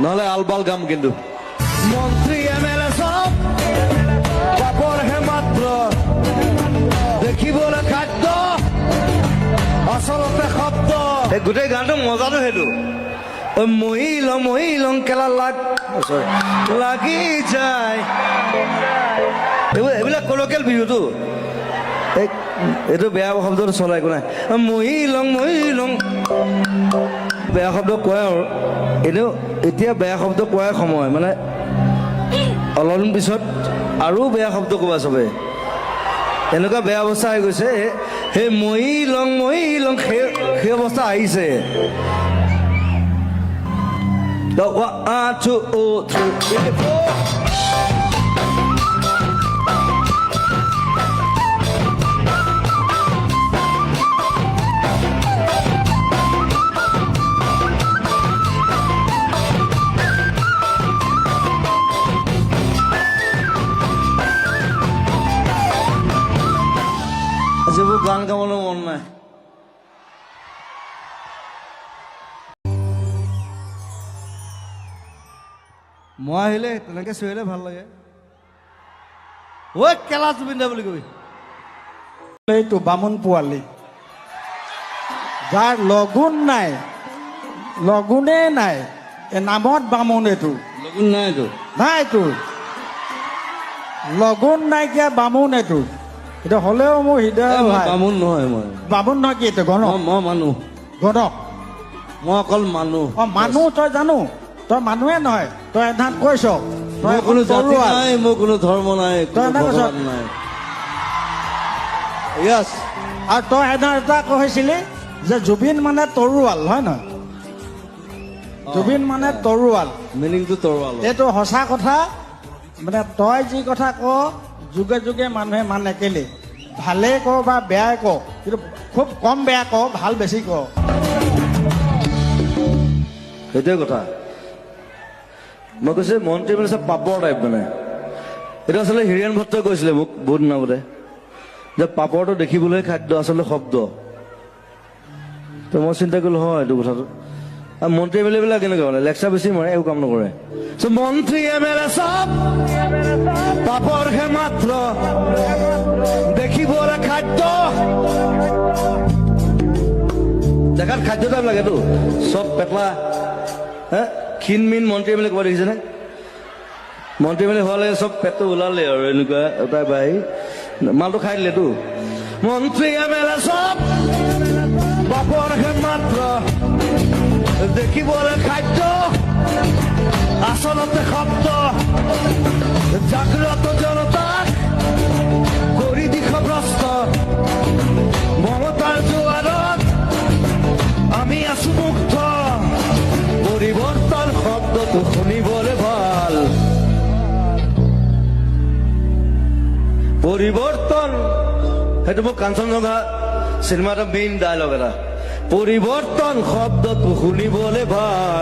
নহলে আলবাল গাম কিন্তু মন্ত্রী এমএলএ সব পাপর হে মাত্র দেখিবলৈ খাদ্য আচলতে শব্দ এই গোটেই গানটো মজাটো সেইটো মহিলং কেলা লাগি যায় এইবিলাক কলকেল বিহুটো এইটো বেয়া শব্দটো চলাই একো নাই মহিলং বেয়া শব্দ কয় আৰু এনেও এতিয়া বেয়া শব্দ কোৱাৰ সময় মানে অলপদিন পিছত আৰু বেয়া শব্দ ক'বা চবে এনেকুৱা বেয়া অৱস্থা হৈ গৈছে সেই মহিলং সেই অৱস্থা আহিছে One, two, three, four. Aja gaন গাবলৈ মন নাই মই আহিলে তেনেকে চিঞৰিলে ভাল লাগে ঐ কেলা জুবিন দা বুলি কবি এইটো বামুণ পোৱালি যাৰ লগুণেই নাই এই নামত বামুণ এইটো লগুণ নাইতো নাইতো লগুণ নাইকিয়া বামুণ এইটো এইটো হ'লেও মোৰ হৃদয় বামুণ নহয় মই বামুণ নহয় কি এইটো গণক মই মানুহ গণক মই অকল মানুহ মানুহ তই জানো তই মানুহে নহয় তই এধান কৈছ তই কোনো জাতি নাই মোৰ কোনো ধৰ্ম নাই তই এধান কৈছ নাই ইয়াস আৰু তই এধান এটা কৈছিলি যে জুবিন মানে তৰোৱাল হয় নহয় জুবিন মানে তৰোৱাল মিনিংটো তৰোৱাল এইটো সঁচা কথা মানে তই যি কথা ক যুগে যুগে মানুহে মানে কেলে ভালেই ক বা বেয়াই ক কিন্তু খুব কম বেয়া ক ভাল বেছি ক সেইটোৱে কথা মই কৈছে মন্ত্ৰী মানে চব পাপৰ টাইপ মানে এইটো আচলতে হিৰেণ ভট্টই কৈছিলে মোক বহুত দিন আগতে যে পাপৰটো দেখিবলৈ খাদ্য আচলতে শব্দ তো মই চিন্তা কৰিলো হয় এইটো কথাটো আৰু মন্ত্ৰী এম এল এ বিলাক কেনেকুৱা মানে লেকচাৰ বেছি মাৰে একো কাম নকৰে মন্ত্ৰী এম এল এ চব পাপৰ হে মাত্ৰ দেখিবলৈ খাদ্য দেখাত খাদ্য টাইপ লাগেতো চব পেটলা হা ক্ষীণমিন মন্ত্ৰী এম এল এ ক'ব দেখিছেনে মন্ত্ৰী এম এল এ হোৱালে চব পেটটো ওলালে আৰু এনেকুৱা এটা বাই মালটো খাই দিলেতো মন্ত্ৰী এম এল এ চব বাপৰ হে মাত্ৰ দেখিবলৈ খাদ্য আচলতে শব্দ জাগ্ৰত জনতাক কৰি দিশভ্ৰষ্ট মমতাৰ জোৱাৰত আমি আছো মুক্ত পৰিৱৰ্তন শব্দটো শুনিবলৈ ভাল পৰিৱৰ্তন সেইটো মোক কাঞ্চনজংঘা চিনেমা এটা মেইন ডায়লগ এটা পৰিৱৰ্তন শব্দটো শুনিবলৈ ভাল